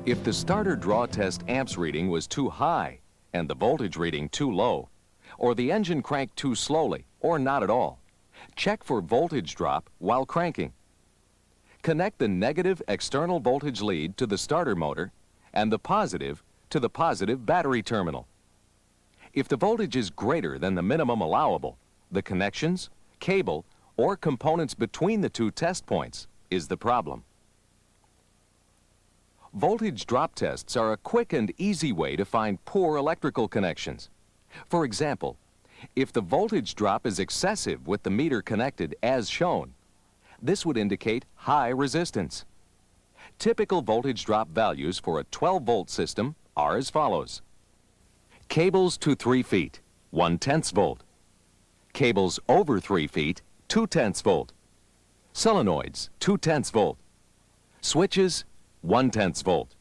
If the starter draw test amps reading was too high and the voltage reading too low, or the engine cranked too slowly or not at all, check for voltage drop while cranking. Connect the negative external voltage lead to the starter motor and the positive to the positive battery terminal. If the voltage is greater than the minimum allowable, the connections, cable, or components between the two test points is the problem. Voltage drop tests are a quick and easy way to find poor electrical connections. For example, if the voltage drop is excessive with the meter connected as shown, this would indicate high resistance. Typical voltage drop values for a 12-volt system are as follows. Cables to 3 feet, 1/10 volt. Cables over 3 feet, 2/10 volt. Solenoids, 2/10 volt. Switches, 1/10 volt.